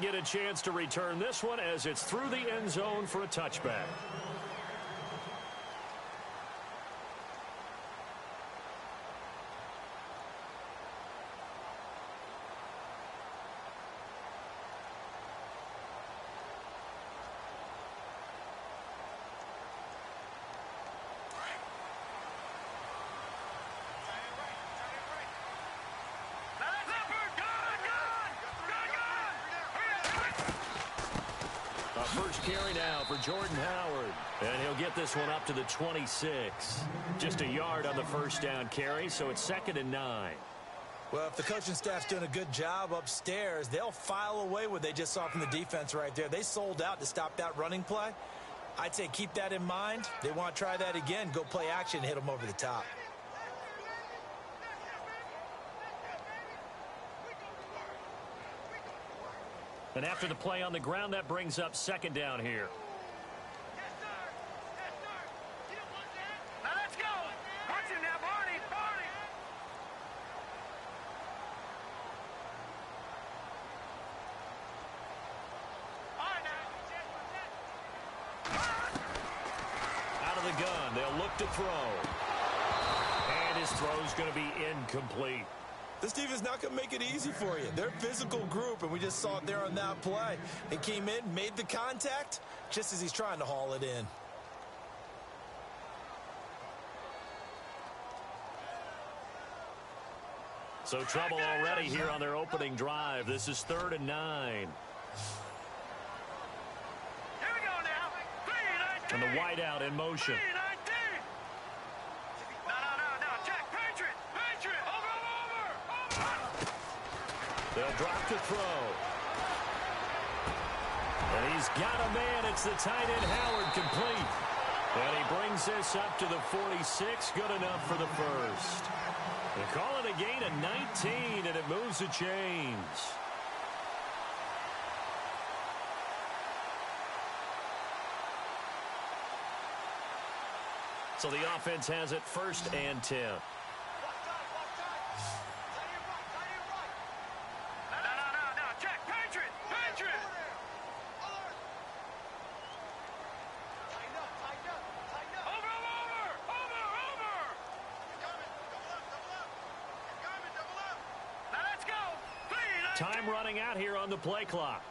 get a chance to return this one as it's through the end zone for a touchback. First carry now for Jordan Howard. And he'll get this one up to the 26. Just a yard on the first down carry, so it's 2nd and 9. Well, if the coaching staff's doing a good job upstairs, they'll file away what they just saw from the defense right there. They sold out to stop that running play. I'd say keep that in mind. They want to try that again. Go play action, hit them over the top. And after the play on the ground, that brings up 2nd down here. Now let's go. Watch him now, Barney. Out of the gun, they'll look to throw. And his throw's going to be incomplete. This team is not going to make it easy for you. They're a physical group, and we just saw it there on that play. They came in, made the contact, just as he's trying to haul it in. So trouble already here on their opening drive. This is 3rd and 9. Here we go now. And the wideout in motion. They'll drop to throw. And he's got a man. It's the tight end, Howard, complete. And he brings this up to the 46. Good enough for the first. They call it a gain of 19, and it moves the chains. So the offense has it 1st and 10. Time running out here on the play clock.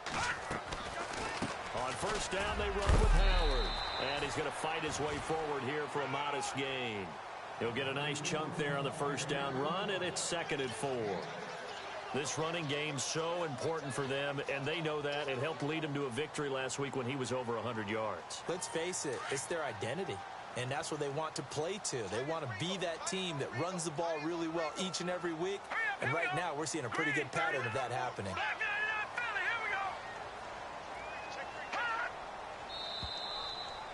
On 1st down, they run with Howard. And he's going to fight his way forward here for a modest gain. He'll get a nice chunk there on the 1st down run, and it's 2nd and 4. This running game's so important for them, and they know that. It helped lead them to a victory last week when he was over 100 yards. Let's face it, it's their identity. And that's what they want to play to. They want to be that team that runs the ball really well each and every week. And right now, we're seeing a pretty good pattern of that happening.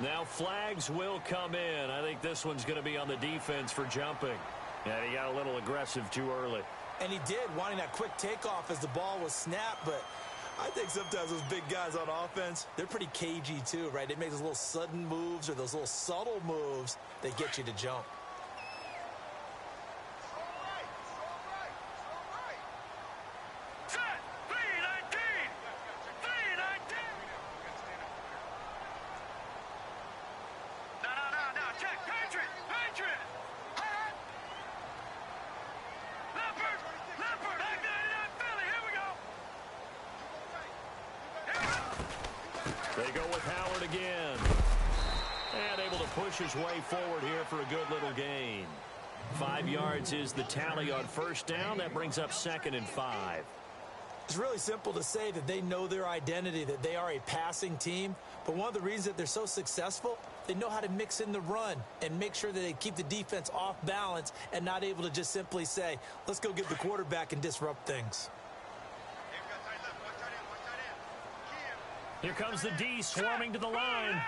Now flags will come in. I think this one's going to be on the defense for jumping. Yeah, he got a little aggressive too early. And he did, wanting that quick takeoff as the ball was snapped. But I think sometimes those big guys on offense, they're pretty cagey too, right? They make those little sudden moves or those little subtle moves that get you to jump. They go with Howard again. And able to push his way forward here for a good little gain. 5 yards is the tally on 1st down. That brings up 2nd and 5. It's really simple to say that they know their identity, that they are a passing team. But one of the reasons that they're so successful, they know how to mix in the run and make sure that they keep the defense off balance and not able to just simply say, let's go get the quarterback and disrupt things. Here comes the D swarming to the line.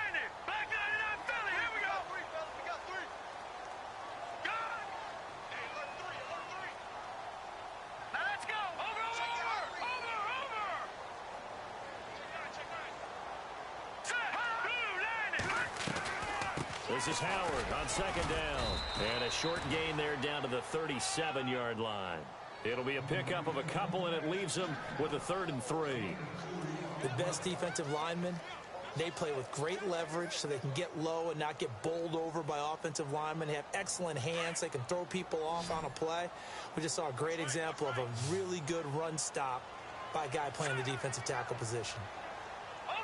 This is Howard on 2nd down. And a short gain there down to the 37-yard line. It'll be a pickup of a couple, and it leaves them with a 3rd and 3. The best defensive linemen, they play with great leverage so they can get low and not get bowled over by offensive linemen. They have excellent hands. They can throw people off on a play. We just saw a great example of a really good run stop by a guy playing the defensive tackle position. Over!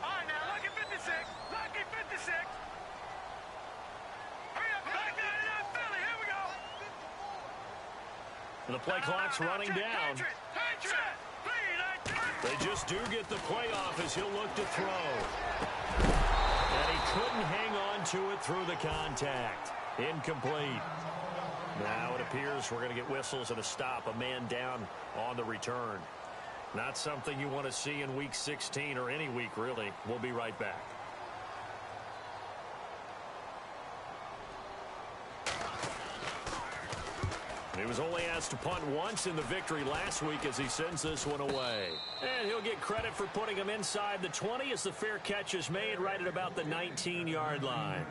All right, now, lucky 56. Lucky 56. Hurry up, back 99 Philly. Here we go. The play clock's running down. They just do get the play off as he'll look to throw. And he couldn't hang on to it through the contact. Incomplete. Now it appears we're going to get whistles and a stop. A man down on the return. Not something you want to see in Week 16 or any week, really. We'll be right back. He was only asked to punt once in the victory last week as he sends this one away. And he'll get credit for putting him inside the 20 as the fair catch is made right at about the 19-yard line.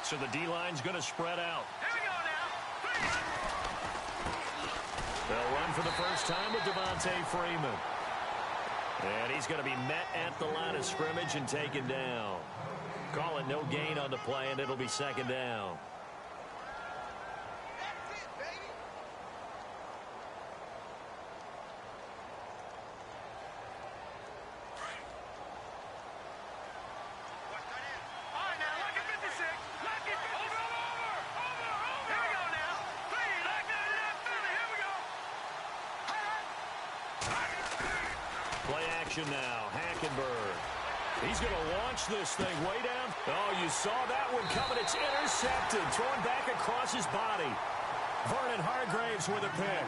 So the D-line's going to spread out. Here we go now. They'll run for the first time with Devontae Freeman. And he's going to be met at the line of scrimmage and taken down. Call it no gain on the play, and it'll be second down. Now, Hackenberg. He's going to launch this thing way down. Oh, you saw that one coming. It's intercepted. Thrown back across his body. Vernon Hargraves with a pick.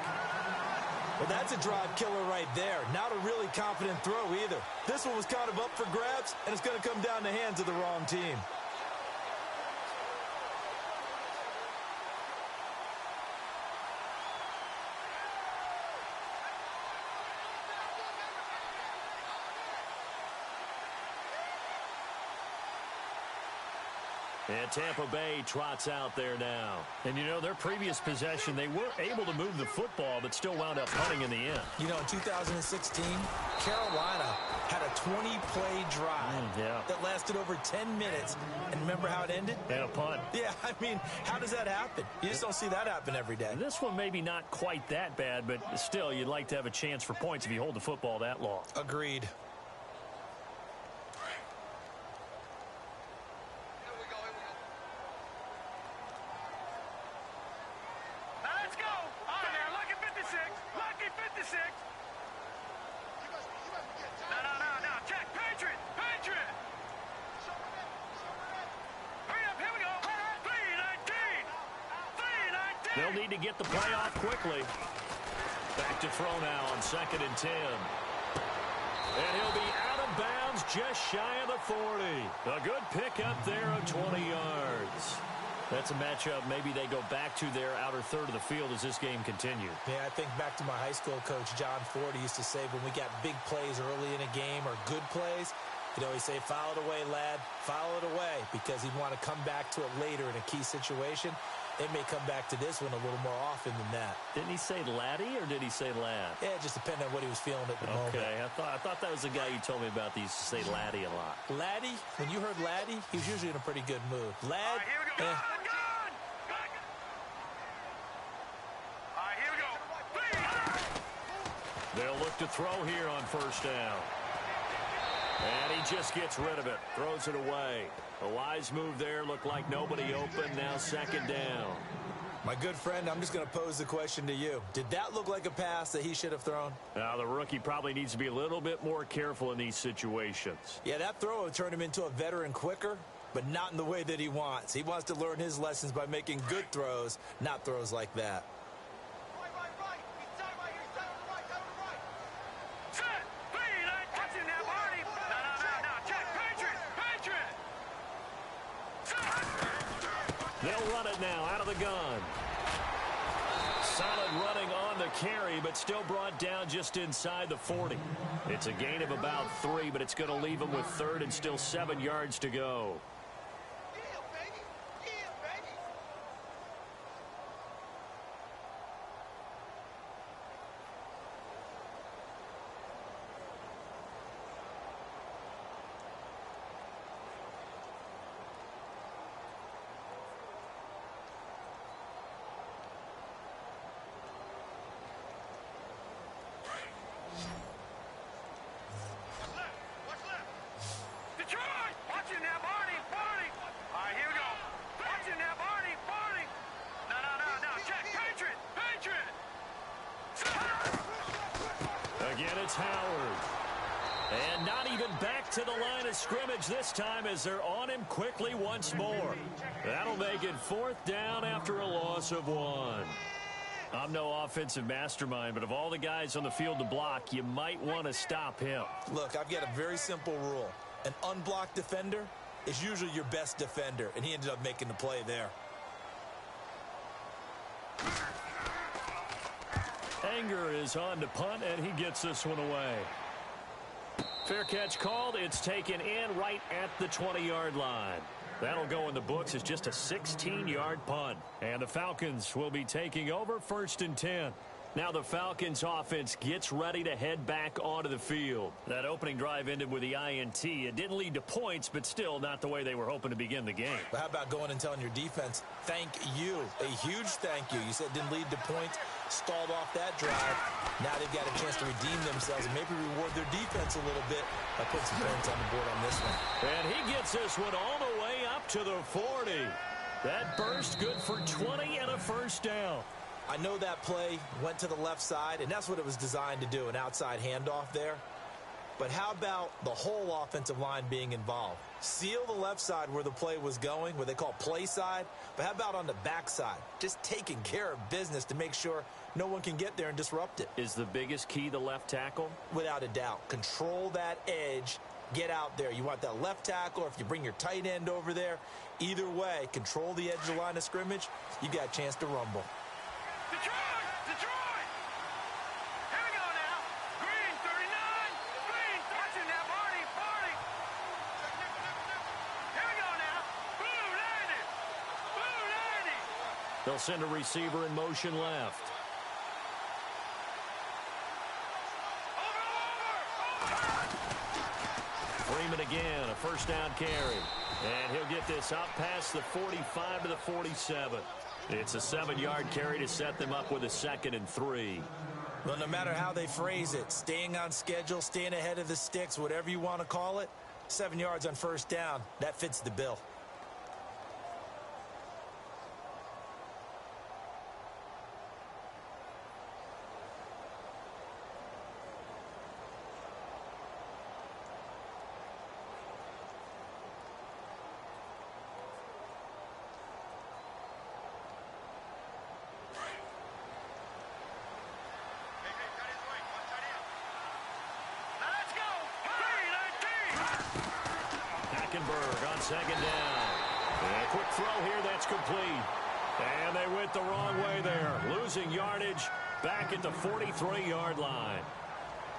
Well, that's a drive killer right there. Not a really confident throw either. This one was kind of up for grabs, and it's going to come down the hands of the wrong team. And Tampa Bay trots out there now. And, you know, their previous possession, they were able to move the football, but still wound up punting in the end. You know, in 2016, Carolina had a 20-play drive that lasted over 10 minutes. And remember how it ended? And a punt. Yeah, I mean, how does that happen? You just don't see that happen every day. This one maybe not quite that bad, but still, you'd like to have a chance for points if you hold the football that long. Agreed. They'll need to get the play off quickly. Back to throw now on 2nd and 10. And he'll be out of bounds just shy of the 40. A good pickup there of 20 yards. That's a matchup maybe they go back to their outer third of the field as this game continues. Yeah, I think back to my high school coach, John Ford. He used to say when we got big plays early in a game or good plays, he'd always say, foul it away, lad, foul it away, because he'd want to come back to it later in a key situation. They may come back to this one a little more often than that. Didn't he say laddie or did he say lad? Yeah, it just depended on what he was feeling at the moment. Okay, I thought that was the guy you told me about that used to say laddie a lot. Laddie, when you heard laddie, he was usually in a pretty good mood. Lad, All right, here we go. All right, here we go. They'll look to throw here on first down. And he just gets rid of it. Throws it away. A wise move there. Looked like nobody open. Now 2nd down. My good friend, I'm just going to pose the question to you. Did that look like a pass that he should have thrown? The rookie probably needs to be a little bit more careful in these situations. Yeah, that throw would turn him into a veteran quicker, but not in the way that he wants. He wants to learn his lessons by making good throws, not throws like that. Right. He's done right here. He's done right. Set. Speed. Catching that body. No. Check. Patriot. They'll run it now out of the gun. Solid running on the carry, but still brought down just inside the 40. It's a gain of about 3, but it's going to leave him with third and still 7 yards to go. Yeah, baby. What's left? Detroit! Watching that Barney! All right, here we go. Watching that Barney! No. Check. Patriot! Again, it's Howard. And not even back to the line of scrimmage this time as they're on him quickly once more. That'll make it 4th down after a loss of 1. I'm no offensive mastermind, but of all the guys on the field to block, you might want to stop him. Look, I've got a very simple rule. An unblocked defender is usually your best defender, and he ended up making the play there. Anger is on to punt, and he gets this one away. Fair catch called. It's taken in right at the 20-yard line. That'll go in the books as just a 16-yard punt. And the Falcons will be taking over 1st and 10. Now the Falcons offense gets ready to head back onto the field. That opening drive ended with the INT. It didn't lead to points, but still not the way they were hoping to begin the game. But how about going and telling your defense, thank you, a huge thank you. You said it didn't lead to points, stalled off that drive. Now they've got a chance to redeem themselves and maybe reward their defense a little bit by putting some points on the board on this one. And he gets this one all the way up to the 40. That burst good for 20 and a 1st down. I know that play went to the left side, and that's what it was designed to do, an outside handoff there. But how about the whole offensive line being involved? Seal the left side where the play was going, where they call play side. But how about on the back side? Just taking care of business to make sure no one can get there and disrupt it. Is the biggest key the left tackle? Without a doubt. Control that edge. Get out there. You want that left tackle, or if you bring your tight end over there, either way, control the edge of the line of scrimmage. You got a chance to rumble. Detroit! Here we go now. Green, 39. Green, touching that Barney. Here we go now. Blue landed. They'll send a receiver in motion left. Freeman again, a 1st down carry. And he'll get this up past the 45 to the 47. It's a 7-yard carry to set them up with a 2nd and 3. Well, no matter how they phrase it, staying on schedule, staying ahead of the sticks, whatever you want to call it, 7 yards on 1st down, that fits the bill. On 2nd down. And a quick throw here that's complete. And they went the wrong way there. Losing yardage back at the 43-yard line.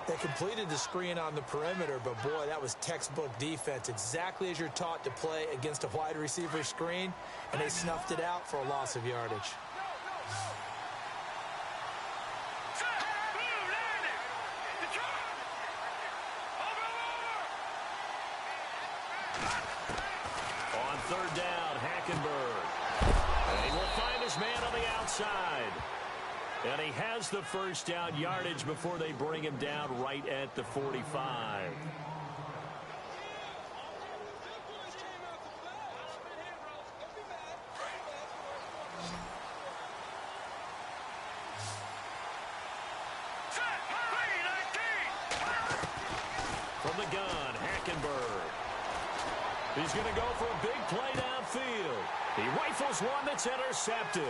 They completed the screen on the perimeter, but boy, that was textbook defense. Exactly as you're taught to play against a wide receiver screen, and they snuffed it out for a loss of yardage. On 3rd down, Hackenberg. And he will find his man on the outside. And he has the 1st down yardage before they bring him down right at the 45. He's going to go for a big play downfield. He rifles one that's intercepted.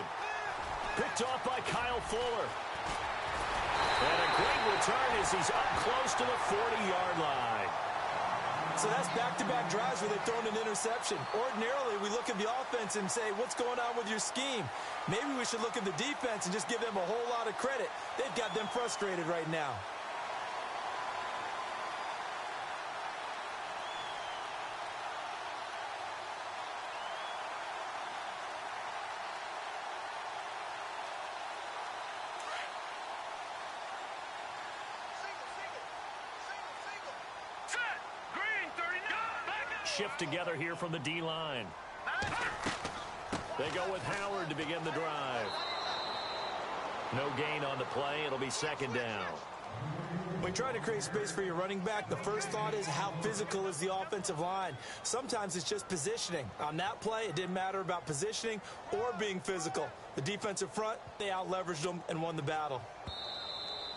Picked off by Kyle Fuller. And a great return as he's up close to the 40-yard line. So that's back-to-back drives where they've thrown an interception. Ordinarily, we look at the offense and say, what's going on with your scheme? Maybe we should look at the defense and just give them a whole lot of credit. They've got them frustrated right now. Shift together here from the D-line. They go with Howard to begin the drive. No gain on the play. It'll be second down. When trying to create space for your running back, the first thought is how physical is the offensive line. Sometimes it's just positioning. On that play, it didn't matter about positioning or being physical. The defensive front, they out-leveraged them and won the battle.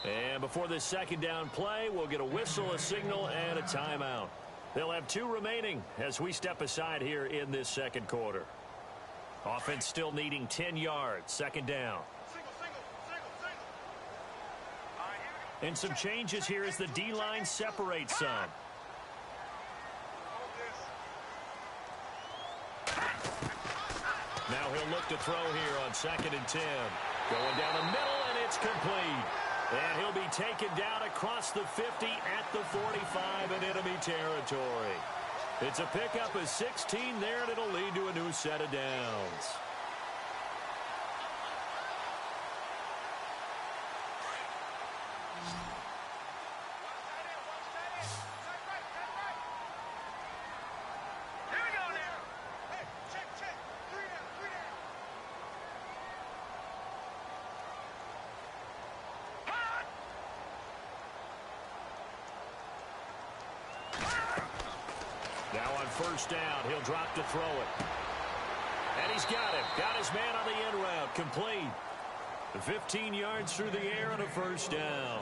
And before this second down play, we'll get a whistle, a signal, and a timeout. They'll have 2 remaining as we step aside here in this second quarter. Offense still needing 10 yards. Second down. And some changes here as the D-line separates some. Now he'll look to throw here on 2nd and 10. Going down the middle, and it's complete. And he'll be taken down across the 50 at the 45 in enemy territory. It's a pickup of 16 there, and it'll lead to a new set of downs. Now on first down, he'll drop to throw it. And he's got him. Got his man on the end route. Complete. 15 yards through the air and a first down.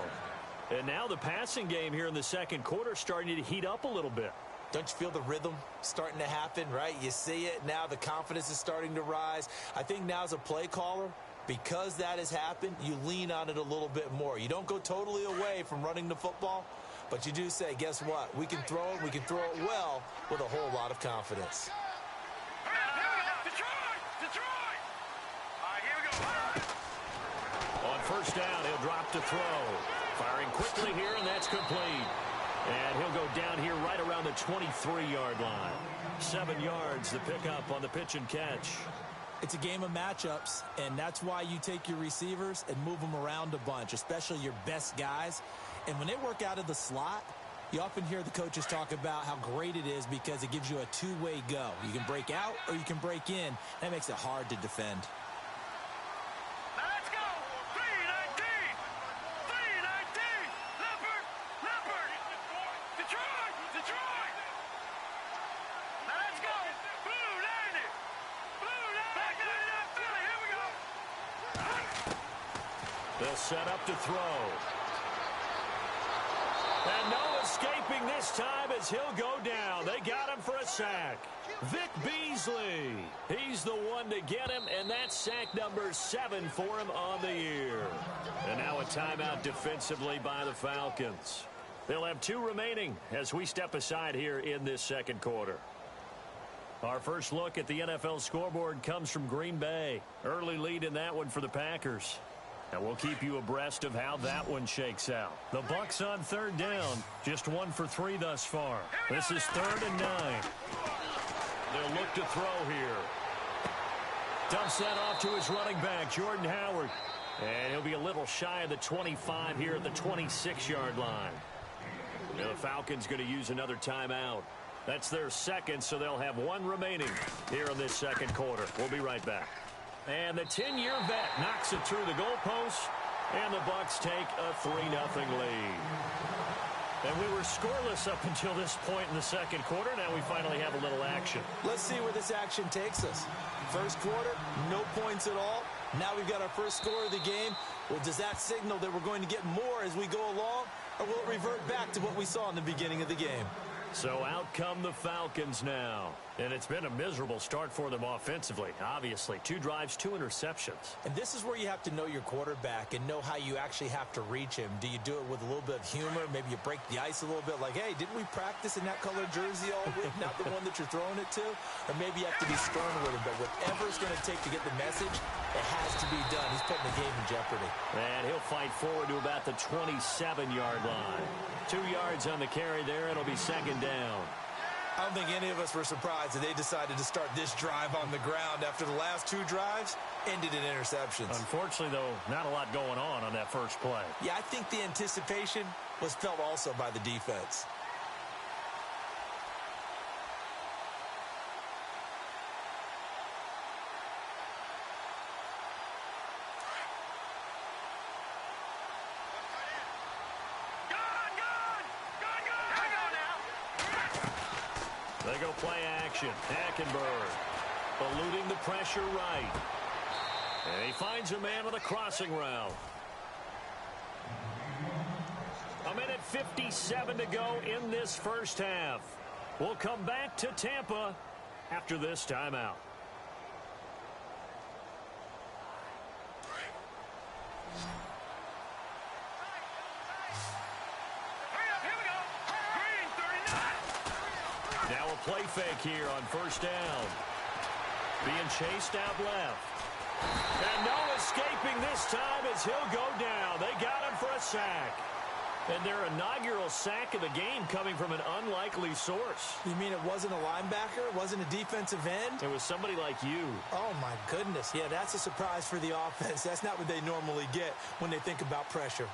And now the passing game here in the second quarter starting to heat up a little bit. Don't you feel the rhythm starting to happen, right? You see it. Now the confidence is starting to rise. I think now as a play caller, because that has happened, you lean on it a little bit more. You don't go totally away from running the football, but you do say, guess what? We can throw it. We can throw it well with a whole lot of confidence. On first down, he'll drop to throw. Firing quickly here, and that's complete. And he'll go down here right around the 23-yard line. 7 yards, the pickup on the pitch and catch. It's a game of matchups, and that's why you take your receivers and move them around a bunch, especially your best guys. And when they work out of the slot, you often hear the coaches talk about how great it is because it gives you a two-way go. You can break out or you can break in. That makes it hard to defend. Now let's go. 319. 319. Leopard. Leopard. Detroit. Detroit. Now let's go. Blue 90. Blue 90. Back 99 Philly. Here we go. They'll set up to throw. And no escaping this time as he'll go down. They got him for a sack. Vic Beasley. He's the one to get him, and that's sack number 7 for him on the year. And now a timeout defensively by the Falcons. They'll have 2 remaining as we step aside here in this second quarter. Our first look at the NFL scoreboard comes from Green Bay. Early lead in that one for the Packers. And we'll keep you abreast of how that one shakes out. The Bucs on third down. Just 1 for 3 thus far. This is 3rd and 9. They'll look to throw here. Dumps that off to his running back, Jordan Howard. And he'll be a little shy of the 25 here at the 26-yard line. And the Falcons going to use another timeout. That's their second, so they'll have 1 remaining here in this second quarter. We'll be right back. And the 10-year vet knocks it through the goalpost, and the Bucs take a 3-0 lead. And we were scoreless up until this point in the second quarter. Now we finally have a little action. Let's see where this action takes us. First quarter, no points at all. Now we've got our first score of the game. Well, does that signal that we're going to get more as we go along, or will it revert back to what we saw in the beginning of the game? So out come the Falcons now. And it's been a miserable start for them offensively. Obviously, 2 drives, 2 interceptions. And this is where you have to know your quarterback and know how you actually have to reach him. Do you do it with a little bit of humor? Maybe you break the ice a little bit like, hey, didn't we practice in that color jersey all week? Not the one that you're throwing it to? Or maybe you have to be stern with him. But whatever it's going to take to get the message, it has to be done. He's putting the game in jeopardy. And he'll fight forward to about the 27-yard line. 2 yards on the carry there. It'll be second down. I don't think any of us were surprised that they decided to start this drive on the ground after the last 2 drives ended in interceptions. Unfortunately, though, not a lot going on that first play. Yeah, I think the anticipation was felt also by the defense. They go play action. Hackenberg eluding the pressure right. And he finds a man on the crossing route. 1:57 to go in this first half. We'll come back to Tampa after this timeout. Now a play fake here on first down. Being chased out left. And no escaping this time as he'll go down. They got him for a sack. And their inaugural sack of the game coming from an unlikely source. You mean it wasn't a linebacker? It wasn't a defensive end? It was somebody like you. Oh, my goodness. Yeah, that's a surprise for the offense. That's not what they normally get when they think about pressure.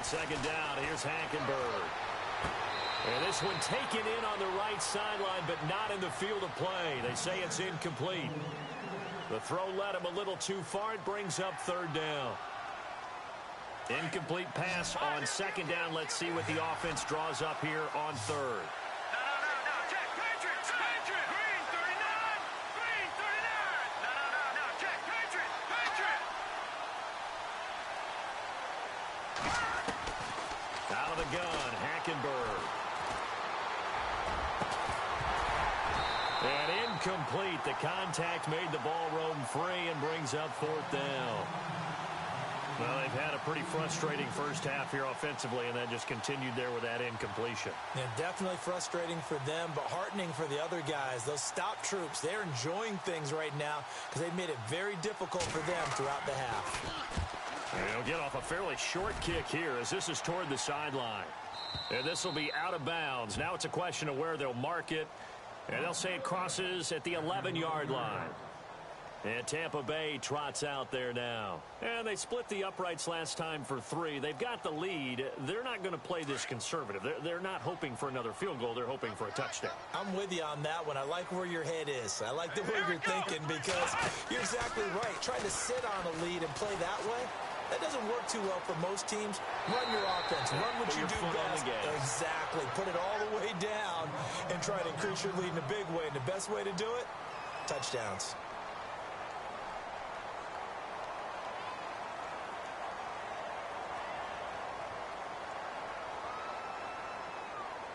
Second down, here's Hackenberg. And this one taken in on the right sideline, but not in the field of play. They say it's incomplete. The throw led him a little too far. It brings up third down. Incomplete pass on second down. Let's see what the offense draws up here on third. Out of the gun, Hackenberg. And incomplete. The contact made the ball roam free and brings up fourth down. Well, they've had a pretty frustrating first half here offensively, and that just continued there with that incompletion. Yeah, definitely frustrating for them, but heartening for the other guys. Those stop troops, they're enjoying things right now because they made it very difficult for them throughout the half. And he'll get off a fairly short kick here as this is toward the sideline. And this will be out of bounds. Now it's a question of where they'll mark it. And they'll say it crosses at the 11-yard line. And Tampa Bay trots out there now. And they split the uprights last time for 3. They've got the lead. They're not going to play this conservative. They're not hoping for another field goal. They're hoping for a touchdown. I'm with you on that one. I like where your head is. I like the way you're thinking because you're exactly right. Trying to sit on a lead and play that way, that doesn't work too well for most teams. Run your offense. Run what you do best. Exactly. Put it all the way down and try to increase your lead in a big way. And the best way to do it, touchdowns.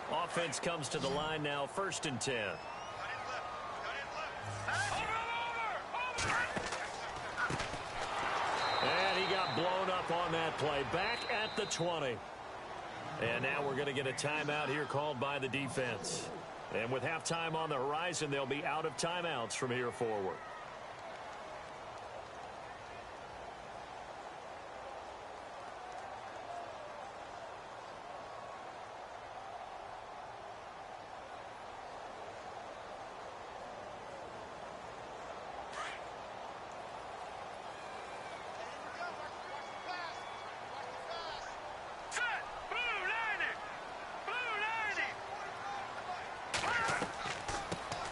Offense comes to the line now, 1st and 10. And he got blown up on that play. Back at the 20. And now we're going to get a timeout here called by the defense. And with halftime on the horizon, they'll be out of timeouts from here forward.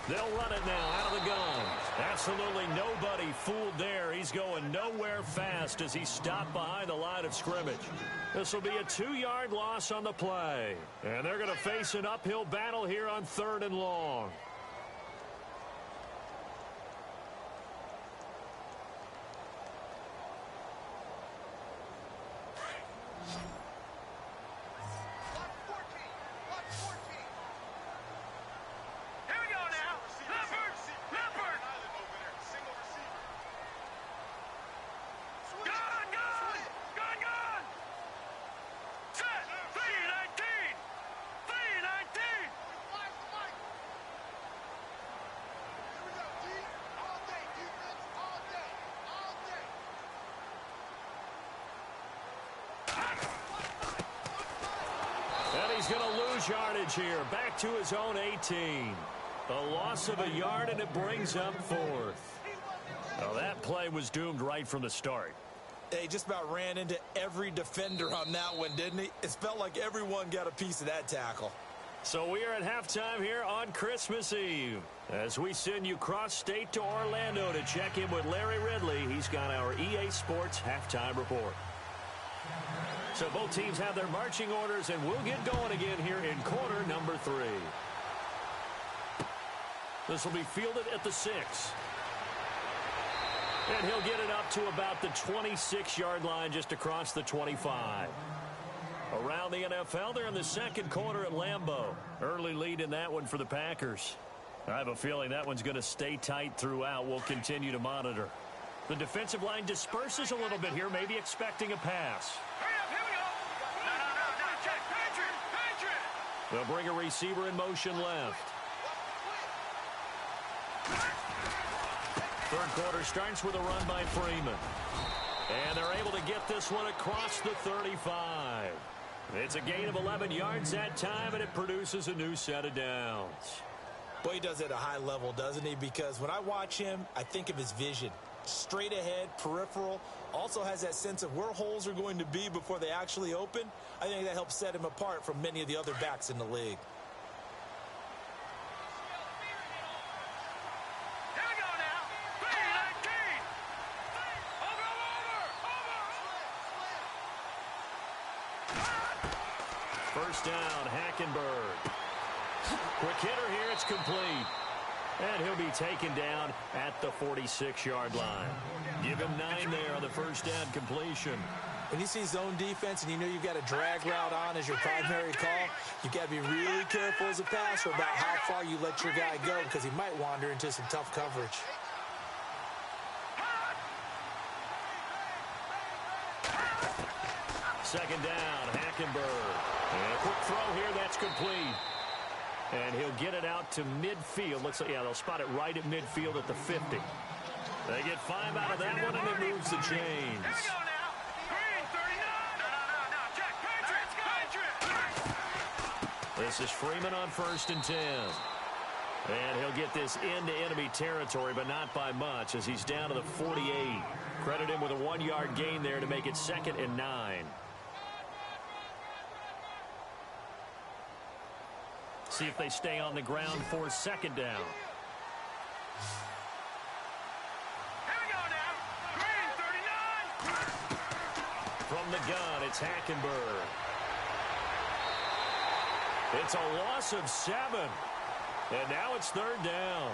They'll run it now out of the gun. Absolutely nobody fooled there. He's going nowhere fast as he stopped behind the line of scrimmage. This will be a 2-yard loss on the play. And they're going to face an uphill battle here on 3rd and long. He's going to lose yardage here. Back to his own 18. A loss of a yard, and it brings up 4th. Well, that play was doomed right from the start. He just about ran into every defender on that one, didn't he? It felt like everyone got a piece of that tackle. So we are at halftime here on Christmas Eve as we send you cross-state to Orlando to check in with Larry Ridley. He's got our EA Sports halftime report. So both teams have their marching orders, and we'll get going again here in quarter number 3. This will be fielded at the 6. And he'll get it up to about the 26-yard line just across the 25. Around the NFL, they're in the second quarter at Lambeau. Early lead in that one for the Packers. I have a feeling that one's going to stay tight throughout. We'll continue to monitor. The defensive line disperses a little bit here, maybe expecting a pass. They'll bring a receiver in motion left. Third quarter starts with a run by Freeman. And they're able to get this one across the 35. It's a gain of 11 yards that time, and it produces a new set of downs. Boy, he does it at a high level, doesn't he? Because when I watch him, I think of his vision. Straight ahead, peripheral, also has that sense of where holes are going to be before they actually open. I think that helps set him apart from many of the other backs in the league. Here we go now. 3-19. First down, Hackenberg. Quick hitter here, it's complete. And he'll be taken down at the 46-yard line. Give him 9 there on the first down completion. When you see zone defense and you know you've got a drag route on as your primary call, you've got to be really careful as a passer about how far you let your guy go because he might wander into some tough coverage. Second down, Hackenberg. And a quick throw here, that's complete. And he'll get it out to midfield. Looks like, yeah, they'll spot it right at midfield at the 50. They get 5 out of that one, and it moves the chains. Here we go now. Green, 39. No. Check. Patriots. This is Freeman on 1st and 10. And he'll get this into enemy territory, but not by much, as he's down to the 48. Credit him with a 1-yard gain there to make it 2nd and 9. See if they stay on the ground for 2nd down. Here we go now. Green, 39. From the gun, it's Hackenberg. It's a loss of 7. And now it's 3rd down.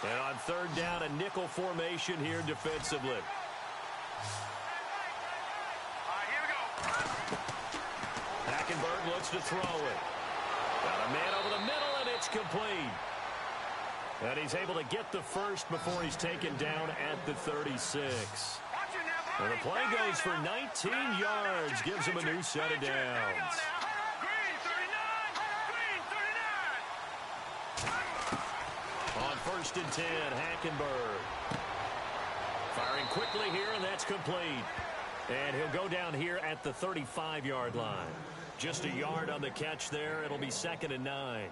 And on 3rd down, a nickel formation here defensively. All right, here we go. Hackenberg looks to throw it. Got a man over the middle, and it's complete. And he's able to get the first before he's taken down at the 36. And the play goes for 19 yards, gives him a new set of downs. Green, 39. On 1st and 10, Hackenberg. Firing quickly here, and that's complete. And he'll go down here at the 35-yard line. Just a yard on the catch there. It'll be 2nd and 9.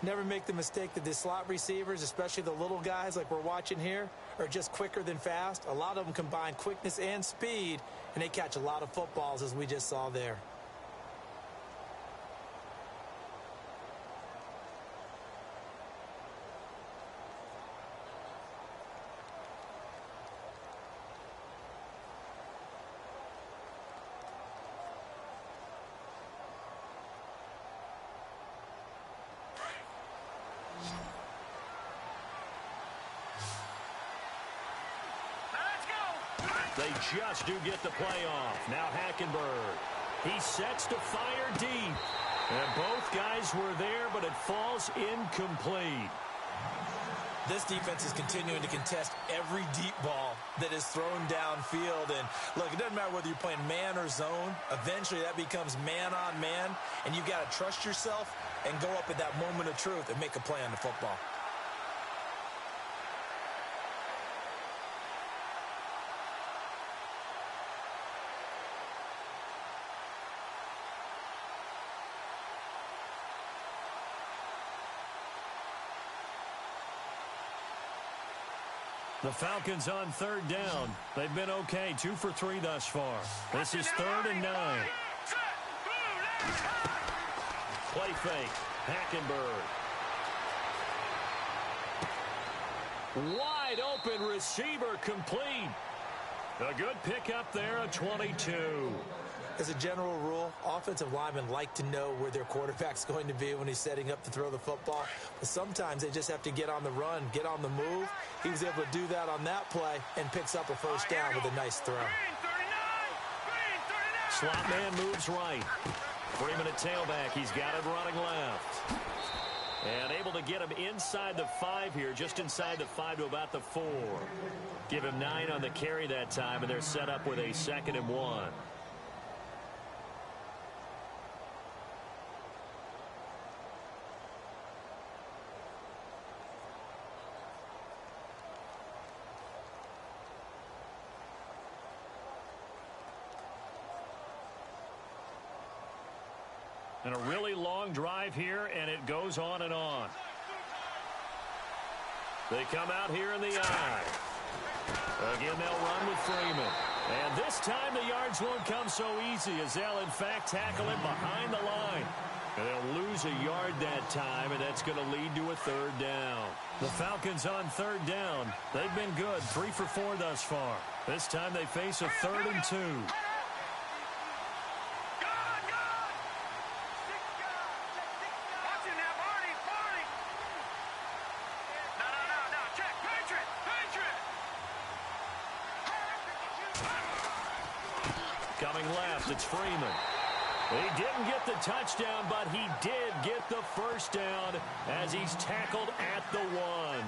Never make the mistake that the slot receivers, especially the little guys like we're watching here, are just quicker than fast. A lot of them combine quickness and speed, and they catch a lot of footballs, as we just saw there. They just do get the play off. Now Hackenberg. He sets to fire deep. And both guys were there, but it falls incomplete. This defense is continuing to contest every deep ball that is thrown downfield. And, look, it doesn't matter whether you're playing man or zone. Eventually, that becomes man-on-man. And you've got to trust yourself and go up at that moment of truth and make a play on the football. The Falcons on 3rd down. They've been okay, 2 for 3 thus far. This is 3rd and 9. Play fake. Hackenberg. Wide open receiver complete. A good pickup there at 22. As a general rule, offensive linemen like to know where their quarterback's going to be when he's setting up to throw the football. But sometimes they just have to get on the run, get on the move. He was able to do that on that play and picks up a first down with a nice throw. Slot man moves right. Freeman at tailback. He's got it running left. And able to get him inside the 5 here, just inside the 5 to about the 4. Give him 9 on the carry that time, and they're set up with a 2nd and 1. And a really long drive here, and it goes on and on. They come out here in the I. Again, they'll run with Freeman. And this time the yards won't come so easy as they'll, in fact, tackle him behind the line. And they'll lose a yard that time, and that's going to lead to a 3rd down. The Falcons on 3rd down. They've been good, 3 for 4 thus far. This time they face a 3rd and 2. Coming left, it's Freeman. He didn't get the touchdown, but he did get the first down as he's tackled at the 1.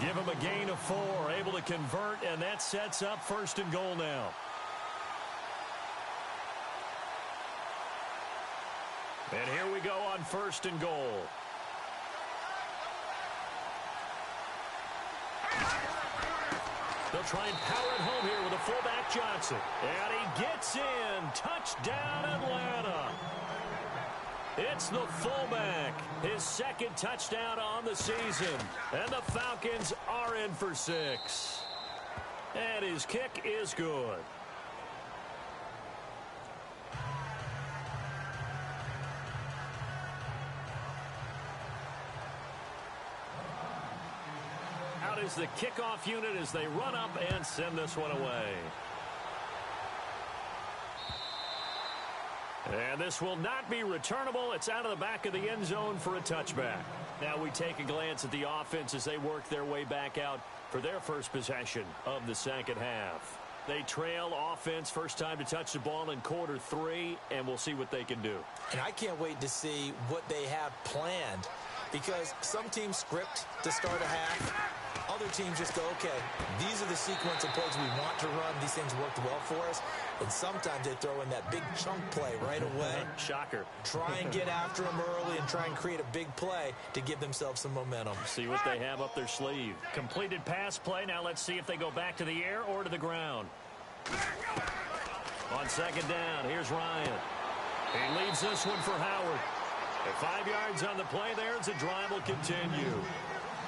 Give him a gain of 4, able to convert, and that sets up 1st and goal now. And here we go on 1st and goal. They'll try and power it home here with a fullback Johnson. And he gets in. Touchdown, Atlanta. It's the fullback. His 2nd touchdown on the season. And the Falcons are in for 6. And his kick is good. Is the kickoff unit as they run up and send this one away. And this will not be returnable. It's out of the back of the end zone for a touchback. Now we take a glance at the offense as they work their way back out for their first possession of the 2nd half. They trail offense, first time to touch the ball in quarter 3, and we'll see what they can do. And I can't wait to see what they have planned, because some teams script to start a half, Other teams just go, okay, these are the sequence of plays we want to run. These things worked well for us. And sometimes they throw in that big chunk play right away. Shocker. Try and get after them early and try and create a big play to give themselves some momentum. See what they have up their sleeve. Completed pass play. Now let's see if they go back to the air or to the ground. On second down, here's Ryan. He leaves this one for Howard. At 5 yards on the play there as the drive will continue.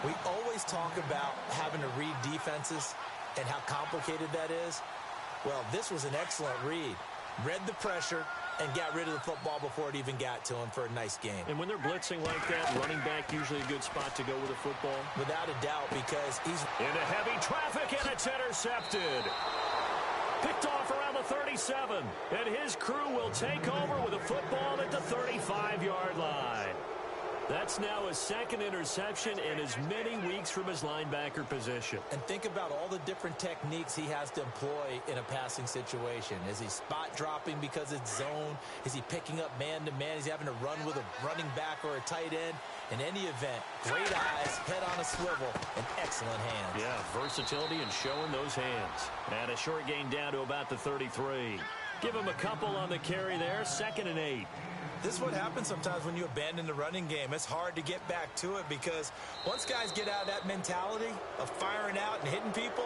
We always talk about having to read defenses and how complicated that is. Well, this was an excellent read. Read the pressure and got rid of the football before it even got to him for a nice game. And when they're blitzing like that, running back usually a good spot to go with a football. Without a doubt, because he's into heavy traffic, and it's intercepted. Picked off around the 37, and his crew will take over with a football at the 35-yard line. That's now his second interception in as many weeks from his linebacker position. And think about all the different techniques he has to employ in a passing situation. Is he spot dropping because it's zone? Is he picking up man-to-man? Is he having to run with a running back or a tight end? In any event, great eyes, head on a swivel, and excellent hands. Yeah, versatility and showing those hands. And a short gain down to about the 33. Give him a couple on the carry there, 2nd and 8. This is what happens sometimes when you abandon the running game. It's hard to get back to it because once guys get out of that mentality of firing out and hitting people,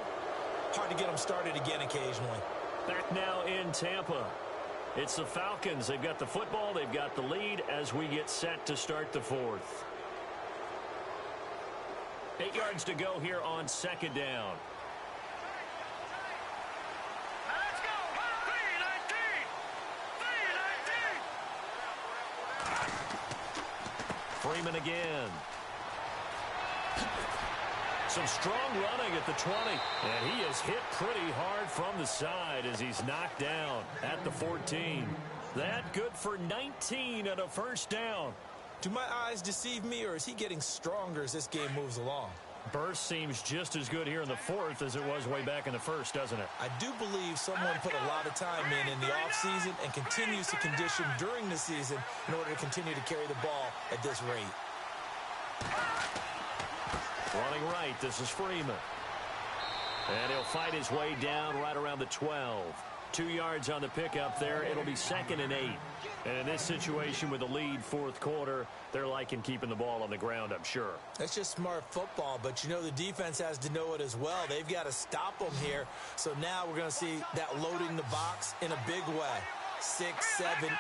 hard to get them started again occasionally. Back now in Tampa. It's the Falcons. They've got the football. They've got the lead as we get set to start the fourth. 8 yards to go here on second down. Let's go. 3-19. Freeman again. Some strong running at the 20. And he is hit pretty hard from the side as he's knocked down at the 14. That good for 19 and a first down. Do my eyes deceive me, or is he getting stronger as this game moves along? Burst seems just as good here in the fourth as it was way back in the first, doesn't it? I do believe someone put a lot of time in the offseason and continues to condition during the season in order to continue to carry the ball at this rate. Running right, this is Freeman. And he'll fight his way down right around the 12. 2 yards on the pickup there. It'll be 2nd and 8. And in this situation with the lead fourth quarter, they're liking keeping the ball on the ground, I'm sure. That's just smart football, but you know the defense has to know it as well. They've got to stop them here. So now we're going to see that loading the box in a big way. 6, 7, 8,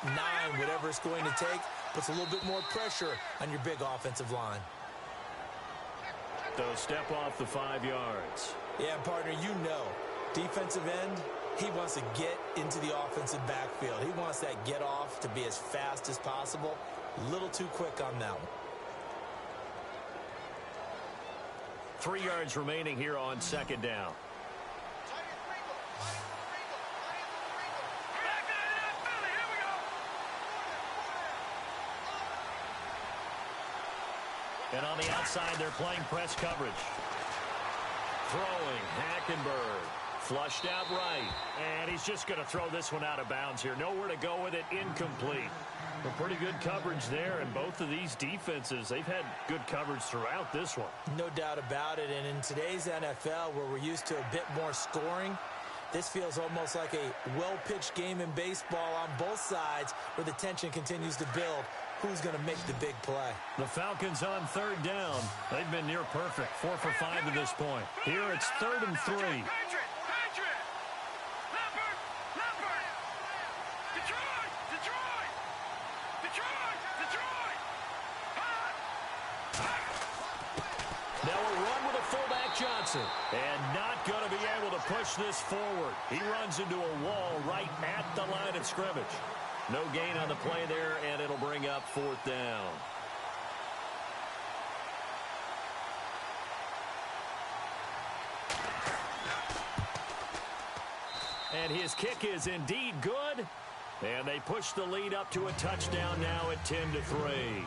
9, whatever it's going to take, puts a little bit more pressure on your big offensive line. They'll step off the 5 yards. Yeah, partner, you know, defensive end, he wants to get into the offensive backfield. He wants that get off to be as fast as possible. A little too quick on that one. 3 yards remaining here on second down. And on the outside, they're playing press coverage. Throwing, Hackenberg. Flushed out right. And he's just going to throw this one out of bounds here. Nowhere to go with it. Incomplete. Well, pretty good coverage there. And both of these defenses, they've had good coverage throughout this one. No doubt about it. And in today's NFL, where we're used to a bit more scoring, this feels almost like a well-pitched game in baseball on both sides where the tension continues to build. Who's going to make the big play? The Falcons on third down. They've been near perfect. 4 for 5 to this point. Here it's 3rd and 3. Now a run with a fullback Johnson. And not going to be able to push this forward. He runs into a wall right at the line of scrimmage. No gain on the play there, and it'll bring up 4th down. And his kick is indeed good. And they push the lead up to a touchdown now at 10-3.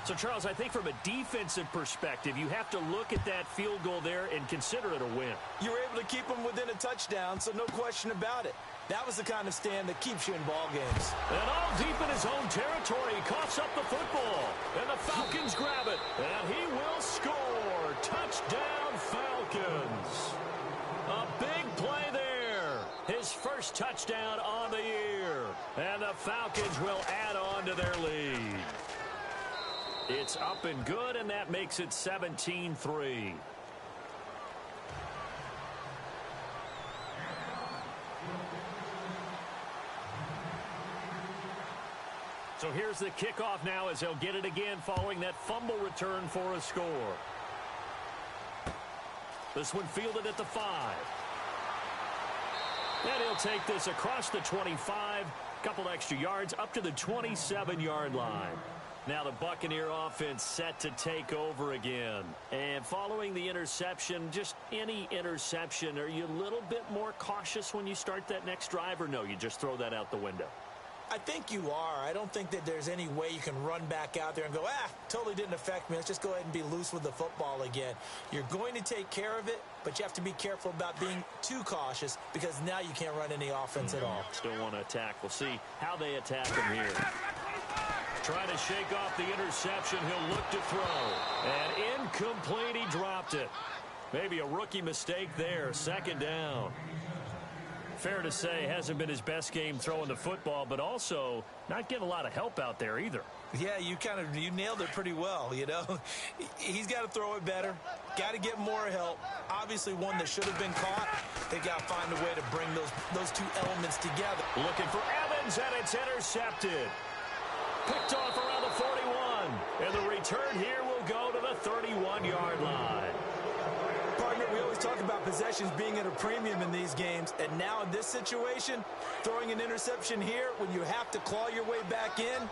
So, Charles, I think from a defensive perspective, you have to look at that field goal there and consider it a win. You were able to keep them within a touchdown, so no question about it. That was the kind of stand that keeps you in ball games. And all deep in his own territory, he coughs up the football. And the Falcons grab it. And he will score. Touchdown, Falcons. A big play there. His first touchdown on the year. And the Falcons will add on to their lead. It's up and good, and that makes it 17-3. So here's the kickoff now as they'll get it again following that fumble return for a score. This one fielded at the 5. And he'll take this across the 25, couple extra yards up to the 27-yard line. Now the Buccaneer offense set to take over again. And following the interception, just any interception, are you a little bit more cautious when you start that next drive, or no, you just throw that out the window? I think you are. I don't think that there's any way you can run back out there and go, totally didn't affect me. Let's just go ahead and be loose with the football again. You're going to take care of it, but you have to be careful about being too cautious because now you can't run any offense at all. Still want to attack. We'll see how they attack him here. Trying to shake off the interception. He'll look to throw. And incomplete. He dropped it. Maybe a rookie mistake there. Second down. Fair to say, hasn't been his best game throwing the football, but also not getting a lot of help out there either. Yeah, you nailed it pretty well, you know. He's got to throw it better. Got to get more help. Obviously one that should have been caught. They got to find a way to bring those two elements together. Looking for Evans, and it's intercepted. Picked off around the 41. And the return here will go to the 31-yard line. Partner, we always talk about possessions being at a premium in these games, and now in this situation, throwing an interception here when you have to claw your way back in,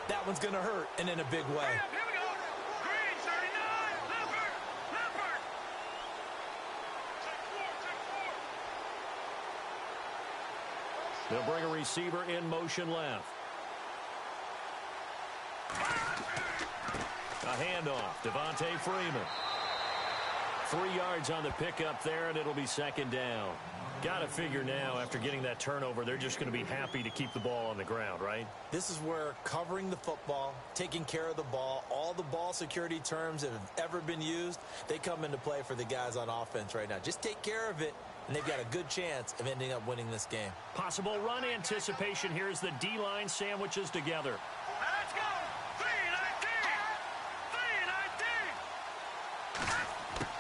that one's going to hurt, and in a big way. Here we go. Green, 39. Leopard. Take 4. They'll bring a receiver in motion left. A handoff. Devontae Freeman. 3 yards on the pickup there, and it'll be second down. Got to figure now, after getting that turnover, they're just going to be happy to keep the ball on the ground, right? This is where covering the football, taking care of the ball, all the ball security terms that have ever been used, they come into play for the guys on offense right now. Just take care of it, and they've got a good chance of ending up winning this game. Possible run anticipation here as the D-line sandwiches together. Let's go. 3-19.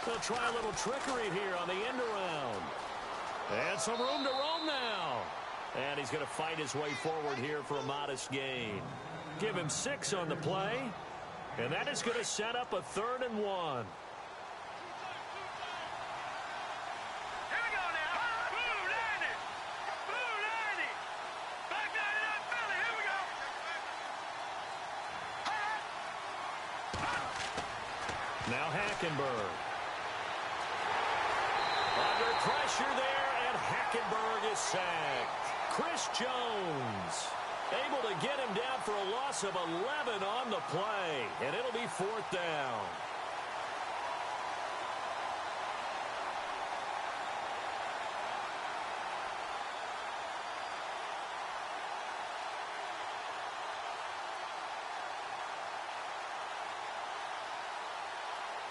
They'll try a little trickery here on the end around. And some room to roam now. And he's going to fight his way forward here for a modest gain. Give him 6 on the play. And that is going to set up a 3rd and 1. Here we go now. Blue 90. Blue 90. Back 99 Philly. Here we go. Now Hackenberg. Under pressure there, and Hackenberg is sacked. Chris Jones able to get him down for a loss of 11 on the play, and it'll be 4th down.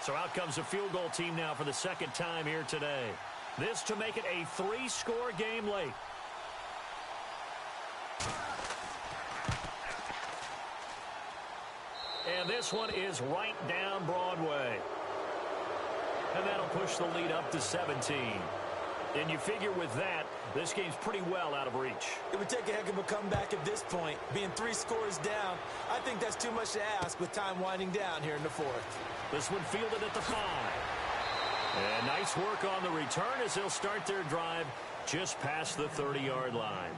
So out comes the field goal team now for the second time here today. This to make it a 3-score game late. And this one is right down Broadway. And that'll push the lead up to 17. And you figure with that, this game's pretty well out of reach. It would take a heck of a comeback at this point. Being 3 scores down, I think that's too much to ask with time winding down here in the 4th. This one fielded at the 5. And nice work on the return as they'll start their drive just past the 30-yard line.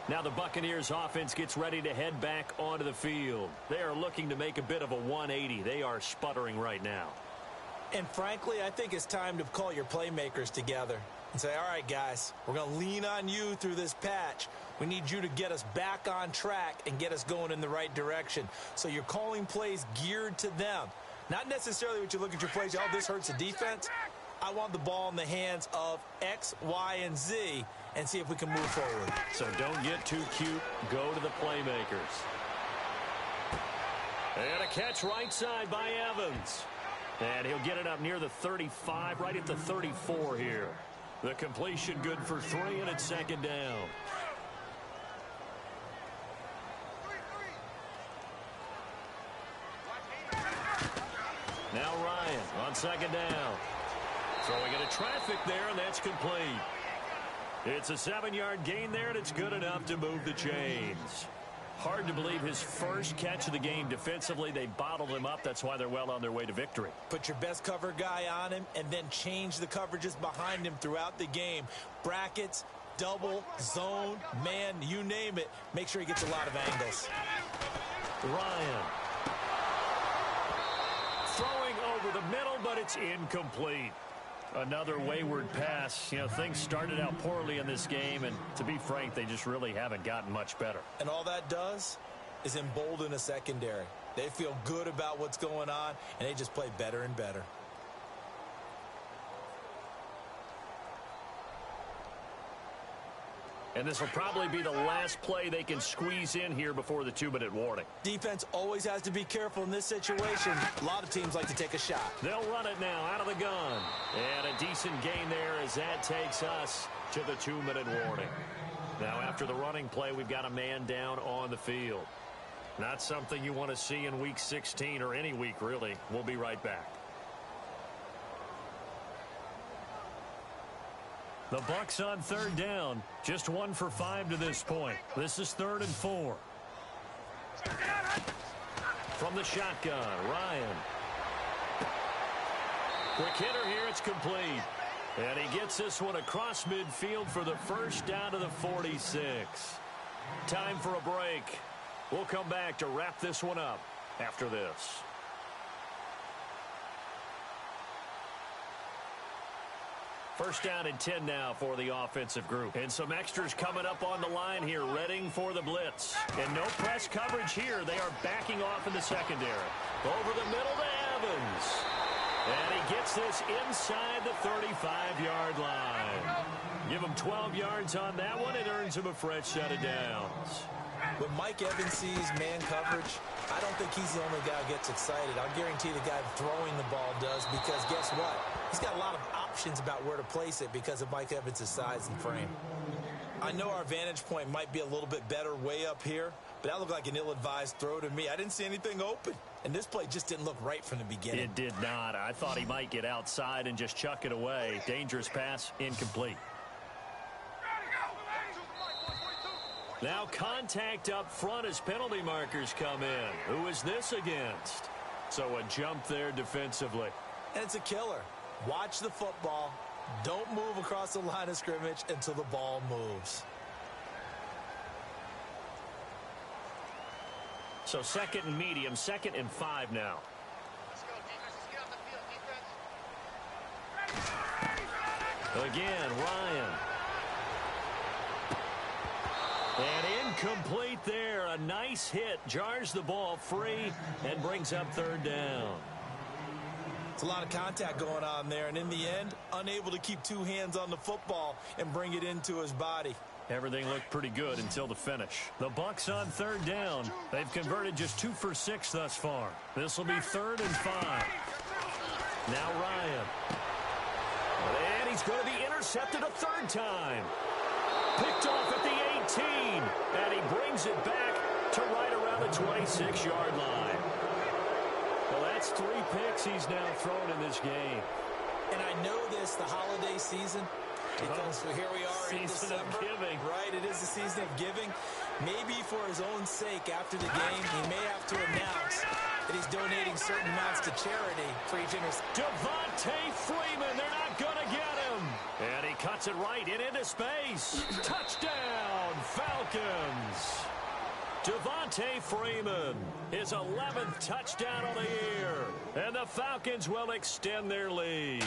Now the Buccaneers offense gets ready to head back onto the field. They are looking to make a bit of a 180. They are sputtering right now. And frankly, I think it's time to call your playmakers together and say, all right, guys, we're going to lean on you through this patch. We need you to get us back on track and get us going in the right direction. So you're calling plays geared to them. Not necessarily what you look at your plays, oh, this hurts the defense. I want the ball in the hands of X, Y, and Z and see if we can move forward. So don't get too cute. Go to the playmakers. And a catch right side by Evans. And he'll get it up near the 35, right at the 34 here. The completion good for 3, and it's second down. Now Ryan on second down. Throwing into traffic there, and that's complete. It's a 7-yard gain there, and it's good enough to move the chains. Hard to believe his first catch of the game defensively. They bottled him up. That's why they're well on their way to victory. Put your best cover guy on him and then change the coverages behind him throughout the game. Brackets, double, zone, man, you name it. Make sure he gets a lot of angles. Ryan. Throwing over the middle, but it's incomplete. Another wayward pass. You know, things started out poorly in this game, and to be frank, they just really haven't gotten much better. And all that does is embolden a secondary. They feel good about what's going on, and they just play better and better. And this will probably be the last play they can squeeze in here before the 2-minute warning. Defense always has to be careful in this situation. A lot of teams like to take a shot. They'll run it now out of the gun. And a decent gain there as that takes us to the 2-minute warning. Now after the running play, we've got a man down on the field. Not something you want to see in week 16 or any week, really. We'll be right back. The Bucs on third down. Just 1 for 5 to this point. This is 3rd and 4. From the shotgun, Ryan. Quick hitter here. It's complete. And he gets this one across midfield for the first down to the 46. Time for a break. We'll come back to wrap this one up after this. First down and 10 now for the offensive group. And some extras coming up on the line here, readying for the blitz. And no press coverage here. They are backing off in the secondary. Over the middle to Evans. And he gets this inside the 35-yard line. Give him 12 yards on that one. It earns him a fresh set of downs. When Mike Evans sees man coverage, I don't think he's the only guy who gets excited. I'll guarantee the guy throwing the ball does, because guess what? He's got a lot of options about where to place it because of Mike Evans' size and frame. I know our vantage point might be a little bit better way up here, but that looked like an ill-advised throw to me. I didn't see anything open, and this play just didn't look right from the beginning. It did not. I thought he might get outside and just chuck it away. Dangerous pass, incomplete. Now contact up front as penalty markers come in. Who is this against? So a jump there defensively. And it's a killer. Watch the football. Don't move across the line of scrimmage until the ball moves. So 2nd and medium, 2nd and 5 now. Let's go, defense. Let's get off the field, defense. Again, Ryan. And incomplete there. A nice hit. Jars the ball free and brings up 3rd down. It's a lot of contact going on there, and in the end, unable to keep 2 hands on the football and bring it into his body. Everything looked pretty good until the finish. The Bucs on 3rd down. They've converted just 2 for 6 thus far. This will be 3rd and 5. Now Ryan. And he's going to be intercepted a 3rd time. Picked off at the 18. And he brings it back to right around the 26-yard line. Well, that's 3 picks he's now thrown in this game. And I know this, the holiday season, because here we are in Season December. of giving. Right, it is the season of giving. Maybe for his own sake, after the game, he may have to announce that he's donating certain amounts to charity for each interception. Devontae Freeman, they're not going to get him. And he cuts it right into space. Touchdown, Falcons. Devontae Freeman, his 11th touchdown of the year. And the Falcons will extend their lead.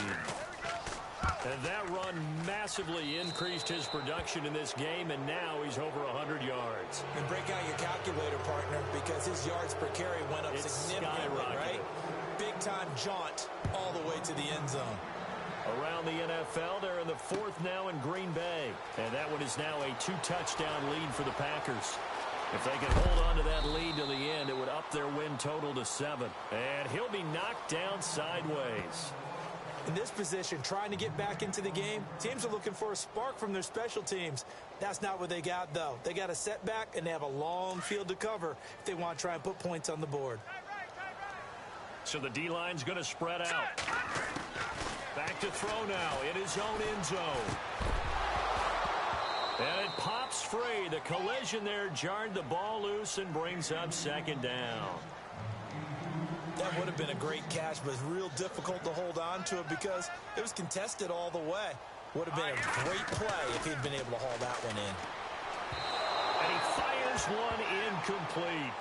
And that run massively increased his production in this game, and now he's over 100 yards. And break out your calculator, partner, because his yards per carry went up significantly, right? Big-time jaunt all the way to the end zone. Around the NFL, they're in the 4th now in Green Bay. And that one is now a 2-touchdown lead for the Packers. If they can hold on to that lead to the end, it would up their win total to 7. And he'll be knocked down sideways. In this position, trying to get back into the game, teams are looking for a spark from their special teams. That's not what they got, though. They got a setback, and they have a long field to cover if they want to try and put points on the board. So the D-line's going to spread out. Back to throw now in his own end zone. And it pops free. The collision there jarred the ball loose and brings up second down. That would have been a great catch, but it's real difficult to hold on to it because it was contested all the way. Would have been a great play if he'd been able to haul that one in. And he fires one incomplete.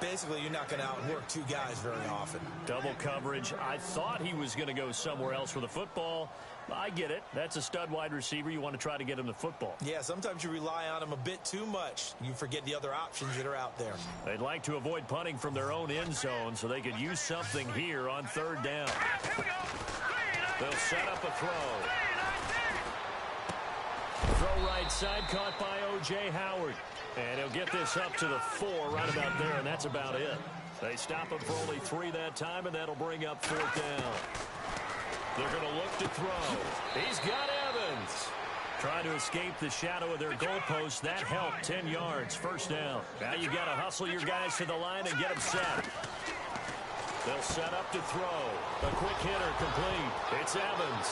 Basically, you're not going to outwork two guys very often. Double coverage. I thought he was going to go somewhere else for the football. I get it. That's a stud wide receiver. You want to try to get him the football. Yeah, sometimes you rely on him a bit too much. You forget the other options that are out there. They'd like to avoid punting from their own end zone so they could use something here on third down. They'll set up a throw. Throw right side caught by O.J. Howard. And he'll get this up to the 4 right about there, and that's about it. They stop him for only 3 that time, and that'll bring up fourth down. They're going to look to throw. He's got Evans. Trying to escape the shadow of their goalpost. That helped. 10 yards, first down. Now you got to hustle your guys to the line and get them set. They'll set up to throw. A quick hitter complete. It's Evans.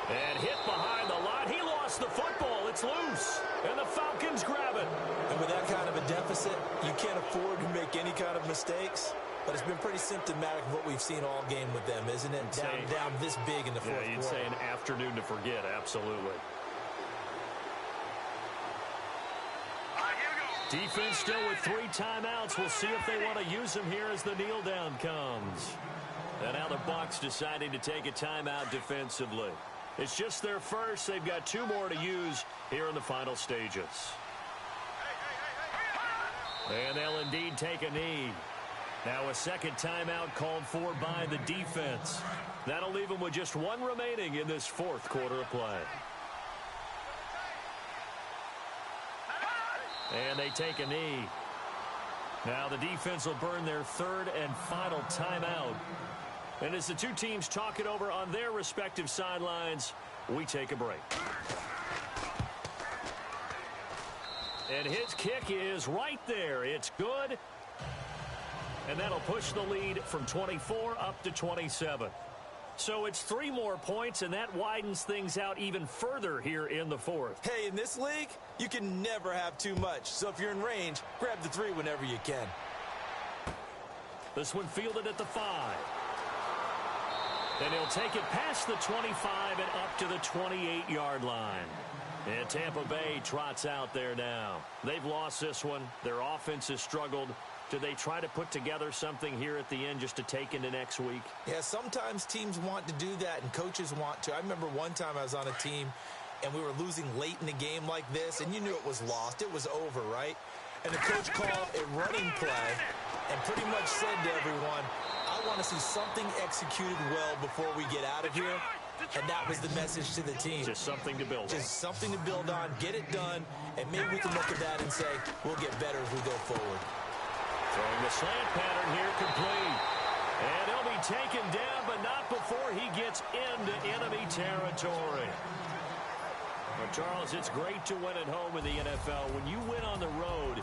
And hit behind the line. He lost the football. It's loose. And the Falcons grab it. And with that kind of a deficit, you can't afford to make any kind of mistakes. But it's been pretty symptomatic of what we've seen all game with them, isn't it? Down this big in the fourth quarter. Yeah, you'd say an afternoon to forget. Absolutely. Defense still with 3 timeouts. We'll see if they want to use them here as the kneel down comes. And now the Bucs deciding to take a timeout defensively. It's just their first. They've got 2 more to use here in the final stages. And they'll indeed take a knee. Now a second timeout called for by the defense. That'll leave them with just 1 remaining in this fourth quarter of play. And they take a knee. Now the defense will burn their 3rd and final timeout. And as the 2 teams talk it over on their respective sidelines, we take a break. And his kick is right there. It's good. And that'll push the lead from 24 up to 27. So it's 3 more points, and that widens things out even further here in the fourth. Hey, in this league, you can never have too much. So if you're in range, grab the 3 whenever you can. This one fielded at the 5. And he'll take it past the 25 and up to the 28-yard line. And Tampa Bay trots out there now. They've lost this one. Their offense has struggled. Do they try to put together something here at the end just to take into next week? Yeah, sometimes teams want to do that and coaches want to. I remember one time I was on a team and we were losing late in the game like this, and you knew it was lost. It was over, right? And the coach called a running play and pretty much said to everyone, I want to see something executed well before we get out of here. And that was the message to the team. Just something to build on. Just something to build on, get it done, and maybe we can look at that and say, we'll get better as we go forward. Throwing the slant pattern here complete. And he'll be taken down, but not before he gets into enemy territory. Well, Charles, it's great to win at home in the NFL. When you win on the road,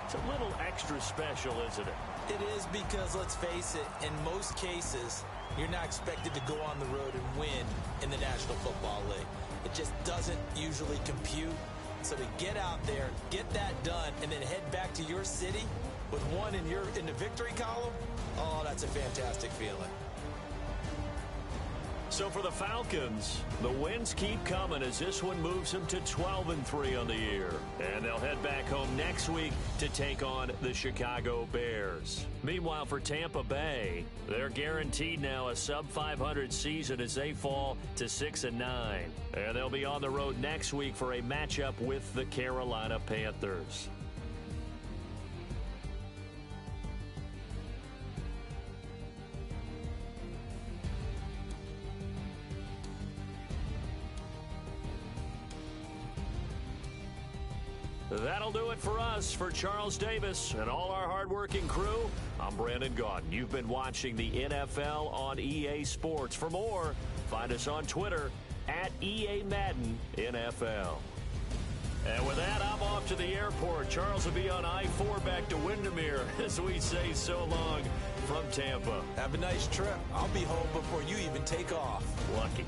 it's a little extra special, isn't it? It is because, let's face it, in most cases, you're not expected to go on the road and win in the National Football League. It just doesn't usually compute. So to get out there, get that done, and then head back to your city with 1 in the victory column, oh, that's a fantastic feeling. So for the Falcons, the wins keep coming as this one moves them to 12-3 on the year. And they'll head back home next week to take on the Chicago Bears. Meanwhile, for Tampa Bay, they're guaranteed now a sub-500 season as they fall to 6-9. And they'll be on the road next week for a matchup with the Carolina Panthers. That'll do it for us. For Charles Davis and all our hardworking crew, I'm Brandon Gaudin. You've been watching the NFL on EA Sports. For more, find us on Twitter at EA Madden NFL. And with that, I'm off to the airport. Charles will be on I-4 back to Windermere as we say so long from Tampa. Have a nice trip. I'll be home before you even take off. Lucky.